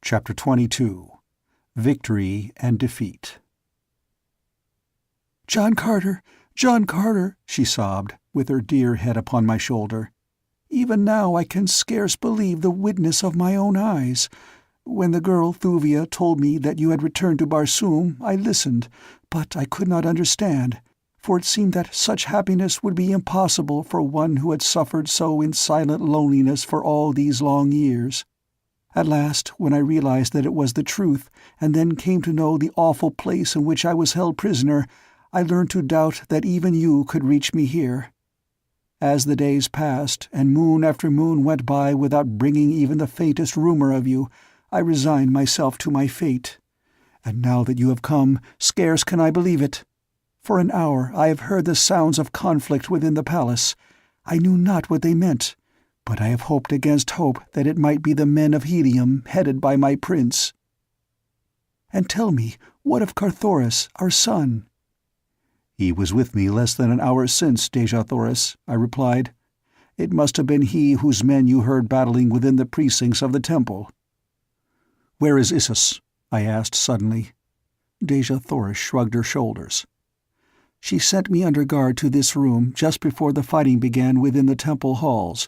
Chapter 22. Victory and Defeat. "John Carter, John Carter," she sobbed, with her dear head upon my shoulder. "Even now I can scarce believe the witness of my own eyes. When the girl Thuvia told me that you had returned to Barsoom, I listened, but I could not understand, for it seemed that such happiness would be impossible for one who had suffered so in silent loneliness for all these long years. At last, when I realized that it was the truth, and then came to know the awful place in which I was held prisoner, I learned to doubt that even you could reach me here. As the days passed, and moon after moon went by without bringing even the faintest rumor of you, I resigned myself to my fate. And now that you have come, scarce can I believe it. For an hour I have heard the sounds of conflict within the palace. I knew not what they meant, but I have hoped against hope that it might be the men of Helium headed by my prince. And tell me, what of Carthoris, our son?" "He was with me less than an hour since, Dejah-Thoris," I replied. "It must have been he whose men you heard battling within the precincts of the temple." "Where is Issus?" I asked suddenly. Dejah-Thoris shrugged her shoulders. "She sent me under guard to this room just before the fighting began within the temple halls.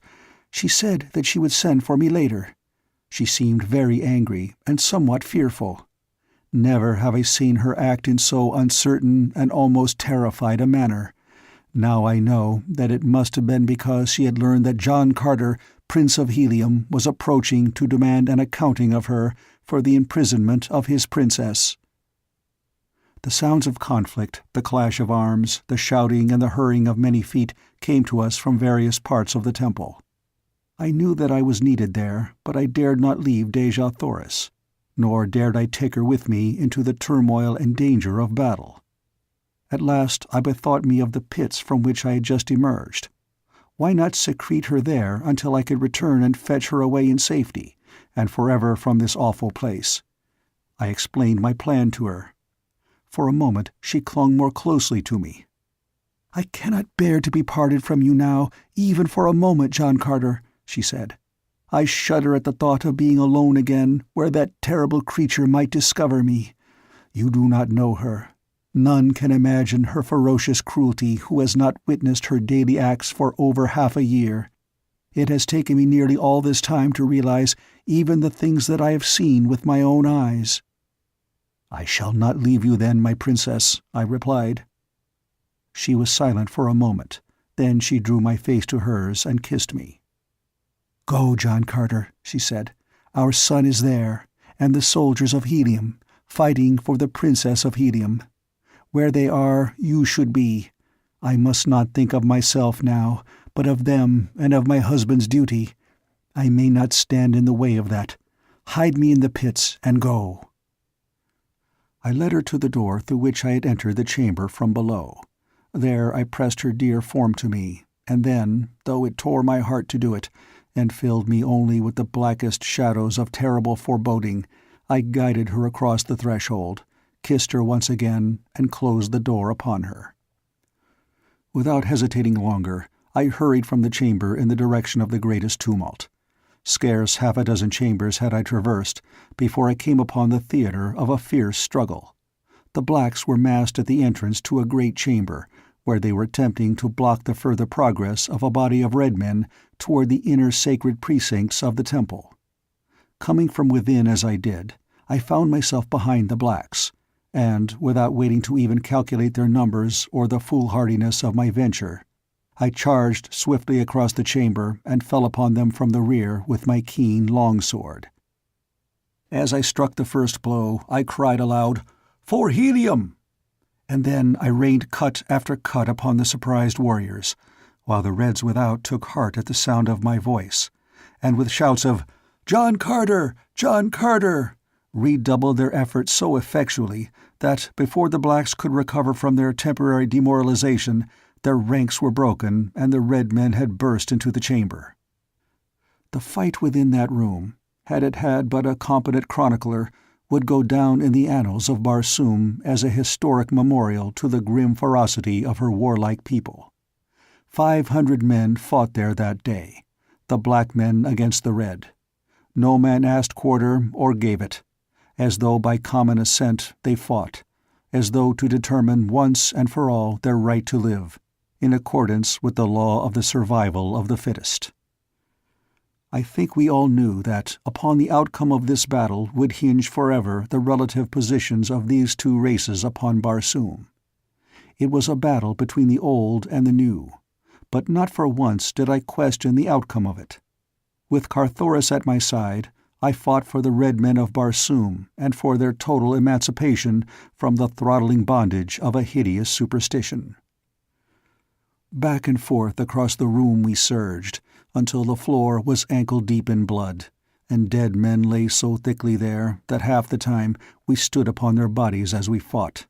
She said that she would send for me later. She seemed very angry and somewhat fearful. Never have I seen her act in so uncertain and almost terrified a manner. Now I know that it must have been because she had learned that John Carter, Prince of Helium, was approaching to demand an accounting of her for the imprisonment of his princess." The sounds of conflict, the clash of arms, the shouting and the hurrying of many feet came to us from various parts of the temple. I knew that I was needed there, but I dared not leave Dejah-Thoris, nor dared I take her with me into the turmoil and danger of battle. At last I bethought me of the pits from which I had just emerged. Why not secrete her there until I could return and fetch her away in safety, and forever from this awful place? I explained my plan to her. For a moment she clung more closely to me. "I cannot bear to be parted from you now, even for a moment, John Carter," she said. "I shudder at the thought of being alone again, where that terrible creature might discover me. You do not know her. None can imagine her ferocious cruelty who has not witnessed her daily acts for over half a year. It has taken me nearly all this time to realize even the things that I have seen with my own eyes." "I shall not leave you then, my princess," I replied. She was silent for a moment. Then she drew my face to hers and kissed me. "Go, John Carter," she said. "Our son is there, and the soldiers of Helium, fighting for the Princess of Helium. Where they are, you should be. I must not think of myself now, but of them and of my husband's duty. I may not stand in the way of that. Hide me in the pits and go." I led her to the door through which I had entered the chamber from below. There I pressed her dear form to me, and then, though it tore my heart to do it, and filled me only with the blackest shadows of terrible foreboding, I guided her across the threshold, kissed her once again, and closed the door upon her. Without hesitating longer, I hurried from the chamber in the direction of the greatest tumult. Scarce half a dozen chambers had I traversed before I came upon the theatre of a fierce struggle. The blacks were massed at the entrance to a great chamber, where they were attempting to block the further progress of a body of red men toward the inner sacred precincts of the temple. Coming from within as I did, I found myself behind the blacks, and, without waiting to even calculate their numbers or the foolhardiness of my venture, I charged swiftly across the chamber and fell upon them from the rear with my keen longsword. As I struck the first blow, I cried aloud, "For Helium!" And then I rained cut after cut upon the surprised warriors, while the Reds without took heart at the sound of my voice, and with shouts of "John Carter! John Carter!" redoubled their efforts so effectually that, before the blacks could recover from their temporary demoralization, their ranks were broken and the red men had burst into the chamber. The fight within that room, had it had but a competent chronicler, would go down in the annals of Barsoom as a historic memorial to the grim ferocity of her warlike people. 500 men fought there that day, the black men against the red. No man asked quarter or gave it. As though by common assent they fought, as though to determine once and for all their right to live, in accordance with the law of the survival of the fittest. I think we all knew that upon the outcome of this battle would hinge forever the relative positions of these two races upon Barsoom. It was a battle between the old and the new, but not for once did I question the outcome of it. With Carthoris at my side, I fought for the red men of Barsoom and for their total emancipation from the throttling bondage of a hideous superstition. Back and forth across the room we surged, until the floor was ankle-deep in blood, and dead men lay so thickly there that half the time we stood upon their bodies as we fought.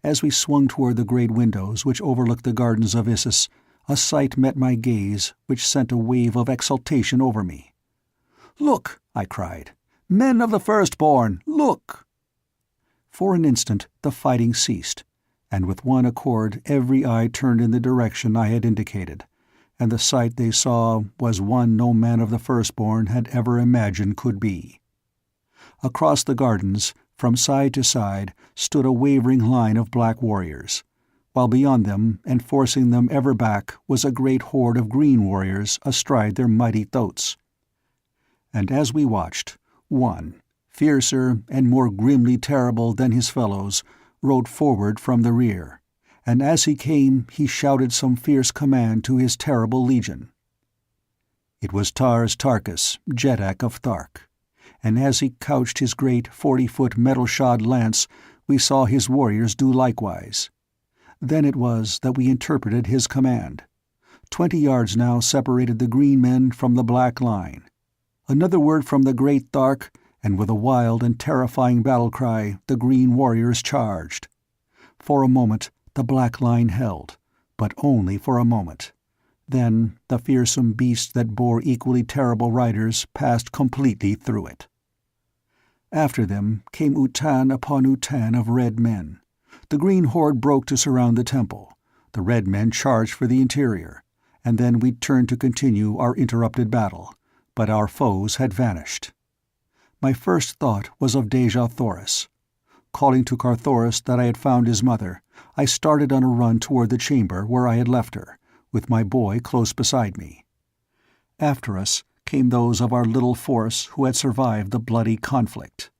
As we swung toward the great windows which overlooked the gardens of Issus, a sight met my gaze which sent a wave of exultation over me. "Look!" I cried. "Men of the firstborn, look!" For an instant the fighting ceased, and with one accord every eye turned in the direction I had indicated, and the sight they saw was one no man of the firstborn had ever imagined could be. Across the gardens, from side to side, stood a wavering line of black warriors, while beyond them, and forcing them ever back, was a great horde of green warriors astride their mighty thoats. And as we watched, one, fiercer and more grimly terrible than his fellows, rode forward from the rear, and as he came he shouted some fierce command to his terrible legion. It was Tars Tarkas, Jeddak of Thark, and as he couched his great 40-foot metal-shod lance, we saw his warriors do likewise. Then it was that we interpreted his command. 20 yards now separated the green men from the black line. Another word from the great Thark, and with a wild and terrifying battle-cry the green warriors charged. For a moment the black line held, but only for a moment. Then the fearsome beasts that bore equally terrible riders passed completely through it. After them came Utan upon Utan of red men. The green horde broke to surround the temple. The red men charged for the interior, and then we turned to continue our interrupted battle, but our foes had vanished. My first thought was of Dejah Thoris. Calling to Carthoris that I had found his mother, I started on a run toward the chamber where I had left her, with my boy close beside me. After us came those of our little force who had survived the bloody conflict.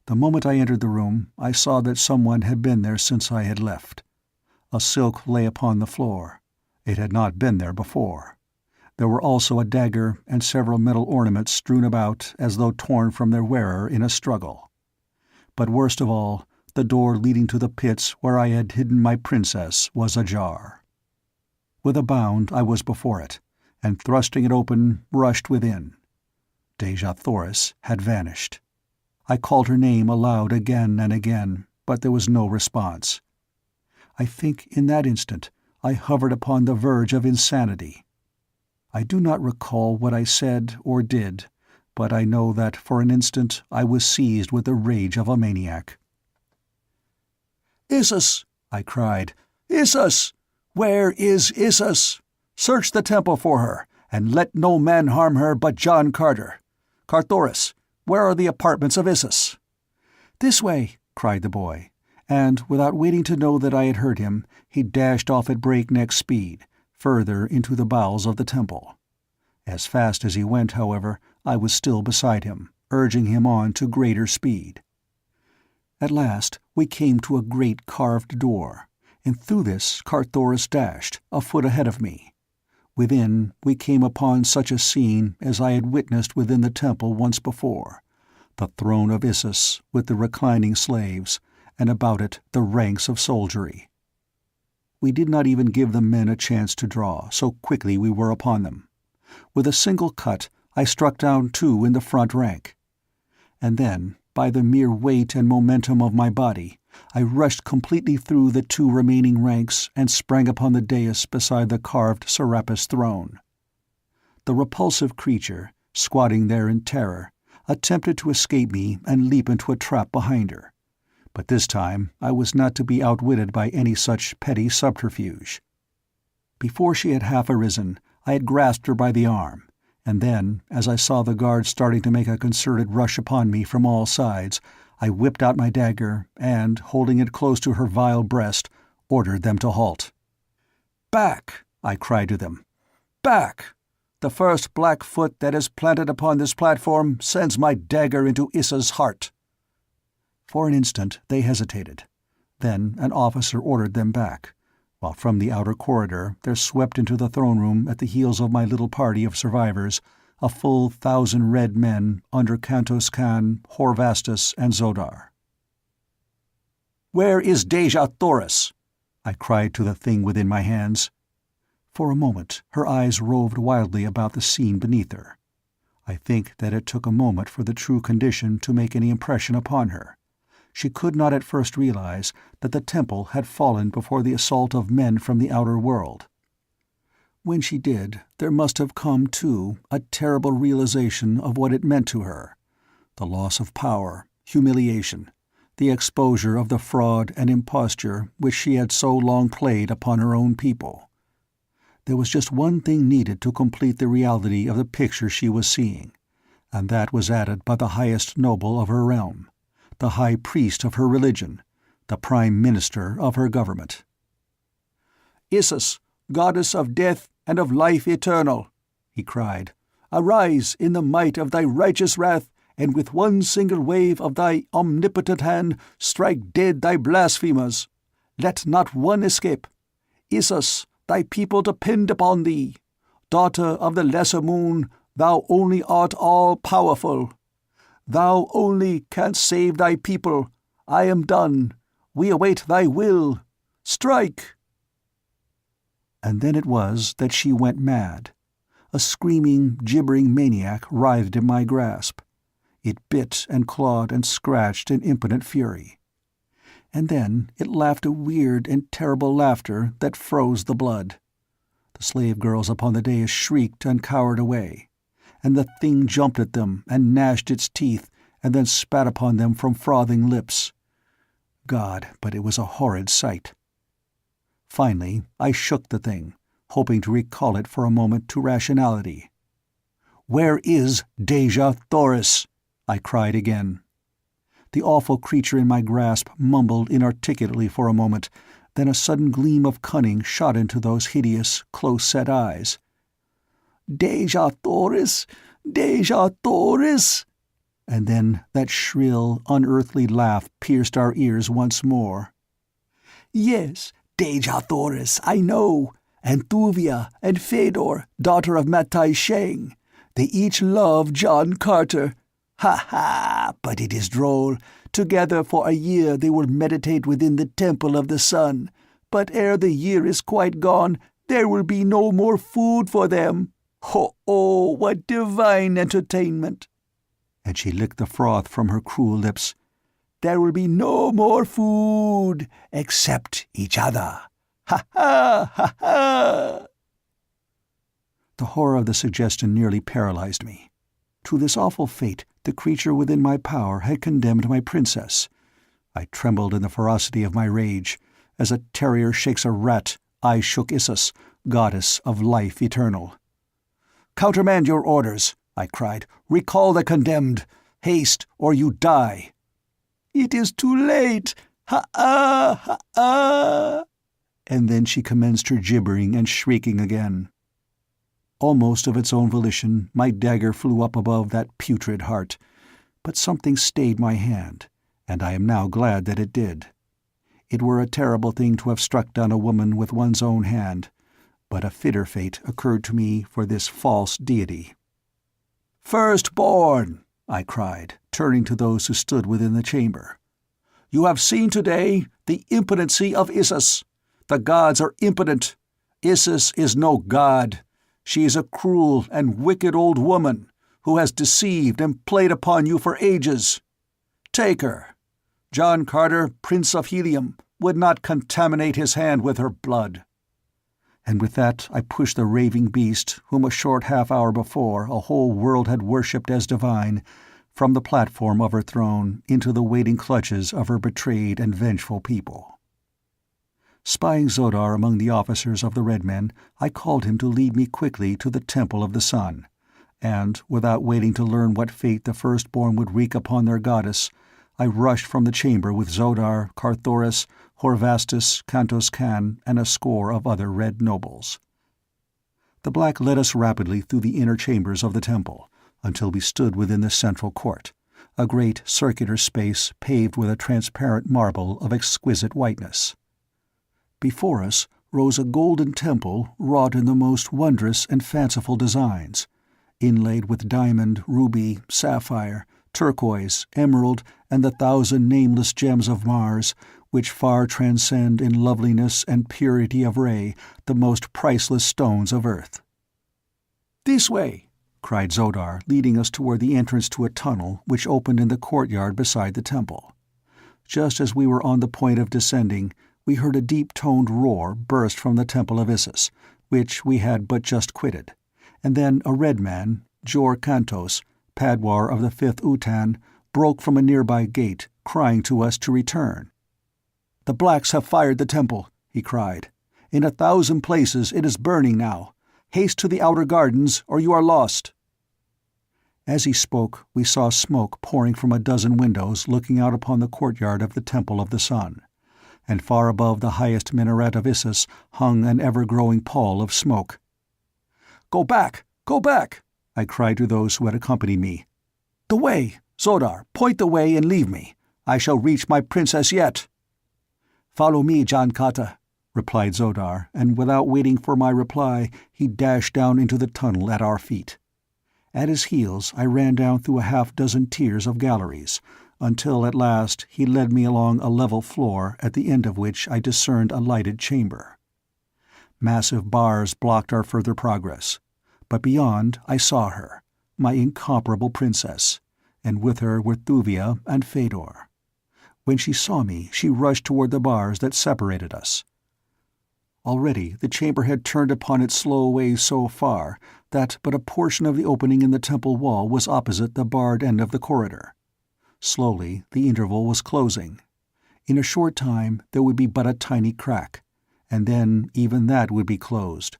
The moment I entered the room, I saw that someone had been there since I had left. A silk lay upon the floor. It had not been there before. There were also a dagger and several metal ornaments strewn about as though torn from their wearer in a struggle. But worst of all, the door leading to the pits where I had hidden my princess was ajar. With a bound I was before it, and thrusting it open, rushed within. Dejah Thoris had vanished. I called her name aloud again and again, but there was no response. I think in that instant I hovered upon the verge of insanity. I do not recall what I said or did, but I know that for an instant I was seized with the rage of a maniac. "Issus!" I cried. "Issus! Where is Issus? Search the temple for her, and let no man harm her but John Carter. Carthoris, where are the apartments of Issus?" "This way," cried the boy, and, without waiting to know that I had heard him, he dashed off at breakneck speed, further into the bowels of the temple. As fast as he went, however, I was still beside him, urging him on to greater speed. At last we came to a great carved door, and through this Carthoris dashed, a foot ahead of me. Within, we came upon such a scene as I had witnessed within the temple once before, the throne of Issus with the reclining slaves, and about it the ranks of soldiery. We did not even give the men a chance to draw, so quickly we were upon them. With a single cut I struck down 2 in the front rank. And then, by the mere weight and momentum of my body, I rushed completely through the 2 remaining ranks and sprang upon the dais beside the carved Serapis throne. The repulsive creature, squatting there in terror, attempted to escape me and leap into a trap behind her. But this time I was not to be outwitted by any such petty subterfuge. Before she had half arisen, I had grasped her by the arm, And then, as I saw the guards starting to make a concerted rush upon me from all sides, I whipped out my dagger and, holding it close to her vile breast, ordered them to halt. "Back!" I cried to them. "Back! The first black foot that is planted upon this platform sends my dagger into Issa's heart." For an instant they hesitated. Then an officer ordered them back, while from the outer corridor there swept into the throne room at the heels of my little party of survivors a full 1,000 red men under Kantos Kan, Horvastus, and Zodar. "Where is Dejah Thoris?" I cried to the thing within my hands. For a moment her eyes roved wildly about the scene beneath her. I think that it took a moment for the true condition to make any impression upon her. She could not at first realize that the temple had fallen before the assault of men from the outer world. When she did, there must have come, too, a terrible realization of what it meant to her: the loss of power, humiliation, the exposure of the fraud and imposture which she had so long played upon her own people. There was just one thing needed to complete the reality of the picture she was seeing, and that was added by the highest noble of her realm, the high priest of her religion, the prime minister of her government. "Isis, goddess of death and of life eternal," he cried, "arise in the might of thy righteous wrath, and with one single wave of thy omnipotent hand strike dead thy blasphemers. Let not one escape. Isis, thy people depend upon thee. Daughter of the lesser moon, thou only art all-powerful. Thou only canst save thy people. I am done. We await thy will. Strike!" And then it was that she went mad. A screaming, gibbering maniac writhed in my grasp. It bit and clawed and scratched in impotent fury. And then it laughed a weird and terrible laughter that froze the blood. The slave girls upon the dais shrieked and cowered away, and the thing jumped at them and gnashed its teeth and then spat upon them from frothing lips. God, but it was a horrid sight. Finally, I shook the thing, hoping to recall it for a moment to rationality. "Where is Dejah Thoris?" I cried again. The awful creature in my grasp mumbled inarticulately for a moment, then a sudden gleam of cunning shot into those hideous, close-set eyes. "Dejah Thoris! Dejah Thoris!" And then that shrill, unearthly laugh pierced our ears once more. "Yes, Dejah Thoris, I know, and Thuvia and Fedor, daughter of Matai Sheng. They each love John Carter. Ha ha! But it is droll. Together for a year they will meditate within the Temple of the Sun. But ere the year is quite gone, there will be no more food for them. Oh, what divine entertainment!" And she licked the froth from her cruel lips. "There will be no more food, except each other. Ha ha, ha ha!" The horror of the suggestion nearly paralyzed me. To this awful fate the creature within my power had condemned my princess. I trembled in the ferocity of my rage. As a terrier shakes a rat, I shook Isis, goddess of life eternal. "Countermand your orders," I cried. "Recall the condemned. Haste, or you die." "It is too late! Ha-ah! Ha-ah!" And then she commenced her gibbering and shrieking again. Almost of its own volition, my dagger flew up above that putrid heart, but something stayed my hand, and I am now glad that it did. It were a terrible thing to have struck down a woman with one's own hand, but a fitter fate occurred to me for this false deity. "Firstborn!" I cried, turning to those who stood within the chamber. "You have seen today the impotency of Isis. The gods are impotent. Isis is no god. She is a cruel and wicked old woman who has deceived and played upon you for ages. Take her. John Carter, Prince of Helium, would not contaminate his hand with her blood." And with that I pushed the raving beast, whom a short half-hour before a whole world had worshipped as divine, from the platform of her throne into the waiting clutches of her betrayed and vengeful people. Spying Zodar among the officers of the Red Men, I called him to lead me quickly to the Temple of the Sun, and, without waiting to learn what fate the firstborn would wreak upon their goddess, I rushed from the chamber with Zodar, Carthoris, Horvastus, Kantos Kan, and a score of other red nobles. The black led us rapidly through the inner chambers of the temple, until we stood within the central court, a great circular space paved with a transparent marble of exquisite whiteness. Before us rose a golden temple wrought in the most wondrous and fanciful designs, inlaid with diamond, ruby, sapphire, turquoise, emerald, and the 1,000 nameless gems of Mars, which far transcend in loveliness and purity of ray the most priceless stones of earth. "This way!" cried Zodar, leading us toward the entrance to a tunnel which opened in the courtyard beside the temple. Just as we were on the point of descending, we heard a deep-toned roar burst from the Temple of Isis, which we had but just quitted, and then a red man, Jor Kantos, Padwar of the 5th Utan, broke from a nearby gate, crying to us to return. "The blacks have fired the temple," he cried. "In 1,000 places it is burning now. Haste to the outer gardens, or you are lost." As he spoke, we saw smoke pouring from a dozen windows looking out upon the courtyard of the Temple of the Sun, and far above the highest minaret of Isis hung an ever-growing pall of smoke. "Go back! Go back!" I cried to those who had accompanied me. "The way! Zodar, point the way and leave me. I shall reach my princess yet." "Follow me, Jankata," replied Zodar, and without waiting for my reply, he dashed down into the tunnel at our feet. At his heels I ran down through a half-dozen tiers of galleries, until at last he led me along a level floor at the end of which I discerned a lighted chamber. Massive bars blocked our further progress, but beyond I saw her, my incomparable princess, and with her were Thuvia and Fedor. When she saw me, she rushed toward the bars that separated us. Already the chamber had turned upon its slow way so far that but a portion of the opening in the temple wall was opposite the barred end of the corridor. Slowly the interval was closing. In a short time there would be but a tiny crack, and then even that would be closed,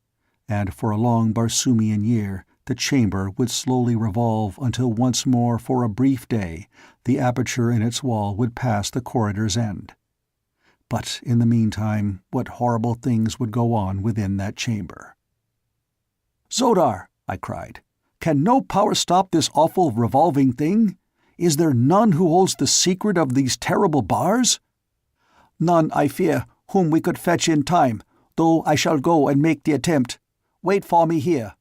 and for a long Barsoomian year the chamber would slowly revolve until once more for a brief day the aperture in its wall would pass the corridor's end. But in the meantime, what horrible things would go on within that chamber? "Zodar!" I cried. "Can no power stop this awful revolving thing? Is there none who holds the secret of these terrible bars?" "None, I fear, whom we could fetch in time, though I shall go and make the attempt. Wait for me here."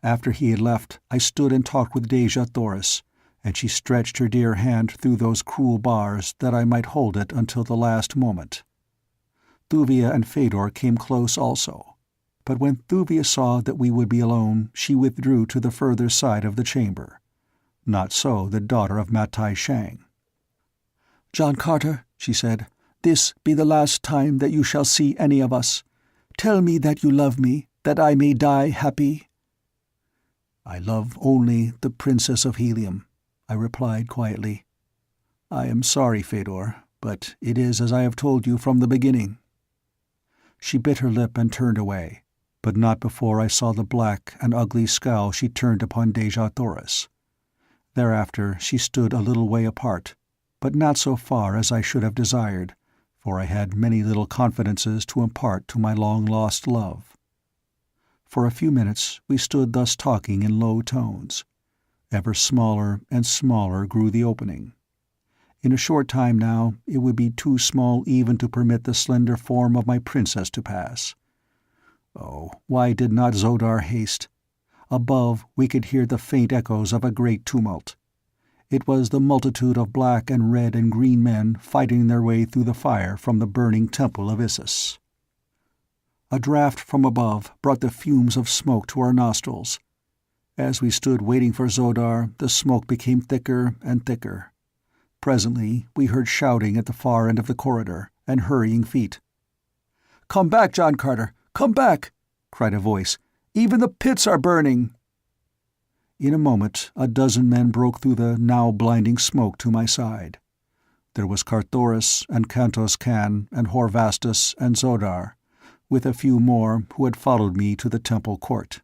After he had left, I stood and talked with Dejah Thoris, and she stretched her dear hand through those cruel bars that I might hold it until the last moment. Thuvia and Fedor came close also, but when Thuvia saw that we would be alone, she withdrew to the further side of the chamber. Not so the daughter of Matai Shang. "John Carter," she said, "this be the last time that you shall see any of us. Tell me that you love me, that I may die happy." "I love only the Princess of Helium," I replied quietly. "I am sorry, Fedor, but it is as I have told you from the beginning." She bit her lip and turned away, but not before I saw the black and ugly scowl she turned upon Dejah Thoris. Thereafter she stood a little way apart, but not so far as I should have desired, for I had many little confidences to impart to my long-lost love. For a few minutes we stood thus talking in low tones. Ever smaller and smaller grew the opening. In a short time now it would be too small even to permit the slender form of my princess to pass. Oh, why did not Zodar haste? Above we could hear the faint echoes of a great tumult. It was the multitude of black and red and green men fighting their way through the fire from the burning temple of Isis. A draught from above brought the fumes of smoke to our nostrils. As we stood waiting for Zodar, the smoke became thicker and thicker. Presently we heard shouting at the far end of the corridor, and hurrying feet. "Come back, John Carter! Come back!" cried a voice. "Even the pits are burning!" In a moment a dozen men broke through the now blinding smoke to my side. There was Carthoris and Kantos Kan and Horvastus and Zodar, with a few more who had followed me to the temple court.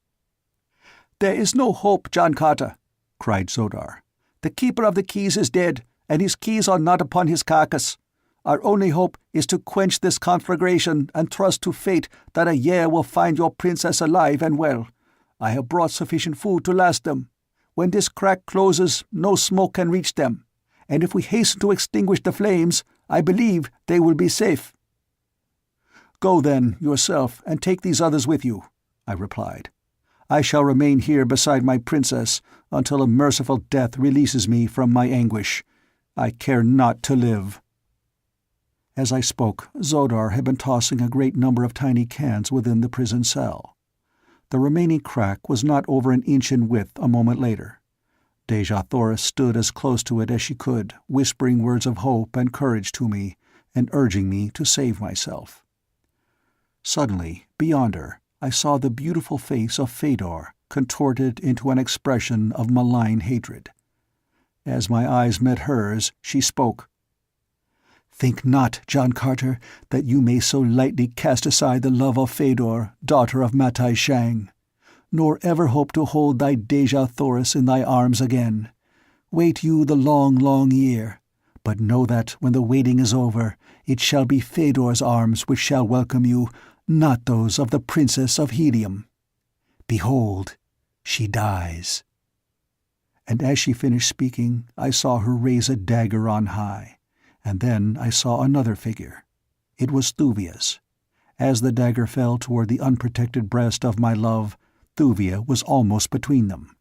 "There is no hope, John Carter," cried Zodar. "The keeper of the keys is dead, and his keys are not upon his carcass. Our only hope is to quench this conflagration and trust to fate that a year will find your princess alive and well. I have brought sufficient food to last them. When this crack closes, no smoke can reach them, and if we hasten to extinguish the flames, I believe they will be safe." "Go, then, yourself, and take these others with you," I replied. "I shall remain here beside my princess until a merciful death releases me from my anguish. I care not to live." As I spoke, Zodar had been tossing a great number of tiny cans within the prison cell. The remaining crack was not over an inch in width a moment later. Dejah Thoris stood as close to it as she could, whispering words of hope and courage to me, and urging me to save myself. Suddenly, beyond her, I saw the beautiful face of Fedor contorted into an expression of malign hatred. As my eyes met hers, she spoke. "Think not, John Carter, that you may so lightly cast aside the love of Fedor, daughter of Matai Shang, nor ever hope to hold thy Dejah Thoris in thy arms again. Wait you the long, long year, but know that when the waiting is over, it shall be Fedor's arms which shall welcome you, not those of the Princess of Helium. Behold, she dies." And as she finished speaking, I saw her raise a dagger on high, and then I saw another figure. It was Thuvia's. As the dagger fell toward the unprotected breast of my love, Thuvia was almost between them.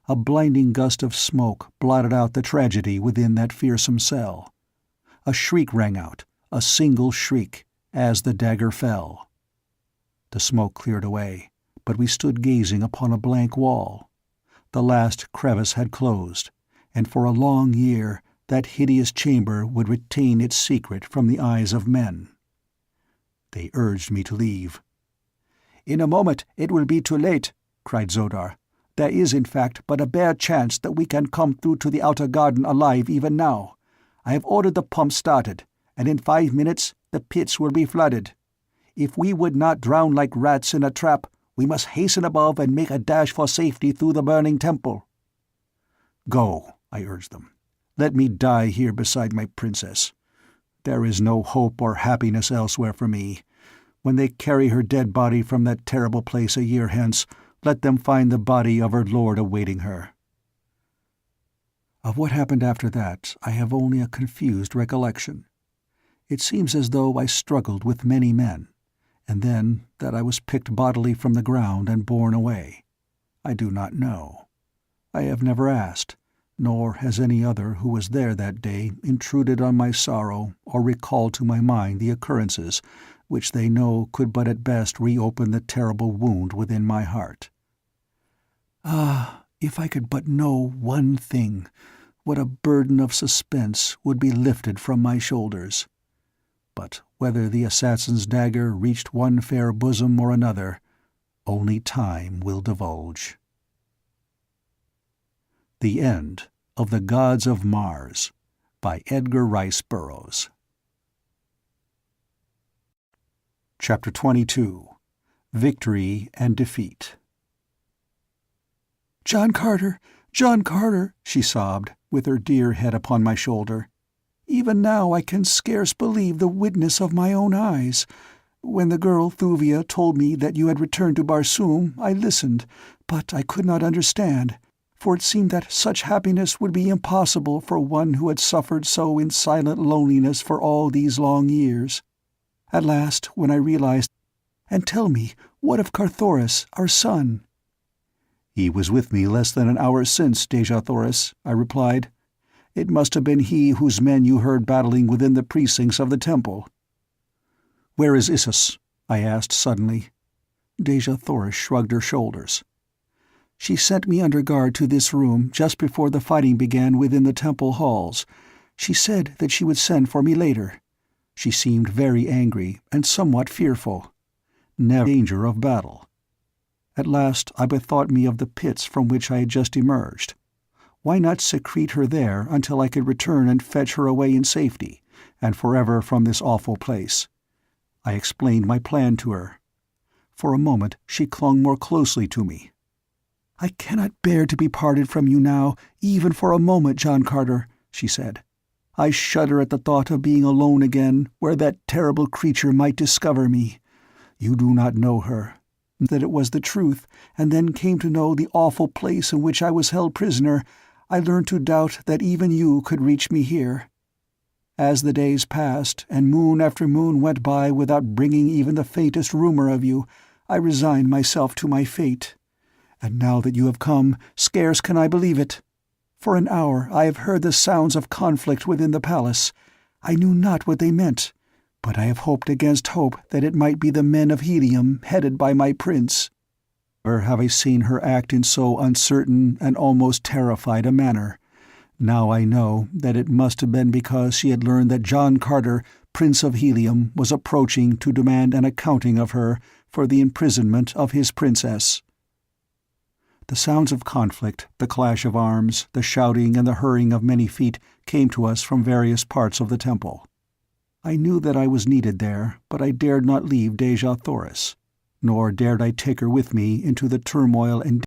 A blinding gust of smoke blotted out the tragedy within that fearsome cell. A shriek rang out, a single shriek, as the dagger fell. The smoke cleared away, but we stood gazing upon a blank wall. The last crevice had closed, and for a long year that hideous chamber would retain its secret from the eyes of men. They urged me to leave. "In a moment it will be too late," cried Zodar. "There is, in fact, but a bare chance that we can come through to the outer garden alive even now. I have ordered the pumps started, and in 5 minutes the pits will be flooded. If we would not drown like rats in a trap, we must hasten above and make a dash for safety through the burning temple." "Go," I urged them. "Let me die here beside my princess. There is no hope or happiness elsewhere for me. When they carry her dead body from that terrible place a year hence, let them find the body of her lord awaiting her." Of what happened after that, I have only a confused recollection. It seems as though I struggled with many men, and then that I was picked bodily from the ground and borne away. I do not know. I have never asked, nor has any other who was there that day intruded on my sorrow or recalled to my mind the occurrences which they know could but at best reopen the terrible wound within my heart. Ah, if I could but know one thing, what a burden of suspense would be lifted from my shoulders. But whether the assassin's dagger reached one fair bosom or another, only time will divulge. The End of The Gods of Mars by Edgar Rice Burroughs. Chapter 22. Victory and Defeat. John Carter, she sobbed, with her dear head upon my shoulder. "Even now I can scarce believe the witness of my own eyes. When the girl Thuvia told me that you had returned to Barsoom, I listened, but I could not understand, for it seemed that such happiness would be impossible for one who had suffered so in silent loneliness for all these long years. At last, when I realized— And tell me, what of Carthoris, our son?" "He was with me less than an hour since, Dejah Thoris," I replied. "It must have been he whose men you heard battling within the precincts of the temple." "Where is Issus?" I asked suddenly. Dejah Thoris shrugged her shoulders. "She sent me under guard to this room just before the fighting began within the temple halls. She said that she would send for me later. She seemed very angry and somewhat fearful. Never in danger of battle. At last I bethought me of the pits from which I had just emerged. Why not secrete her there until I could return and fetch her away in safety, and forever from this awful place? I explained my plan to her. For a moment she clung more closely to me. "I cannot bear to be parted from you now, even for a moment, John Carter," she said. "I shudder at the thought of being alone again, where that terrible creature might discover me. You do not know her. That it was the truth, and then came to know the awful place in which I was held prisoner, I learned to doubt that even you could reach me here. As the days passed, and moon after moon went by without bringing even the faintest rumor of you, I resigned myself to my fate. And now that you have come, scarce can I believe it. For an hour I have heard the sounds of conflict within the palace. I knew not what they meant, but I have hoped against hope that it might be the men of Helium headed by my prince. Never have I seen her act in so uncertain and almost terrified a manner. Now I know that it must have been because she had learned that John Carter, Prince of Helium, was approaching to demand an accounting of her for the imprisonment of his princess." The sounds of conflict, the clash of arms, the shouting and the hurrying of many feet came to us from various parts of the temple. I knew that I was needed there, but I dared not leave Dejah Thoris, nor dared I take her with me into the turmoil and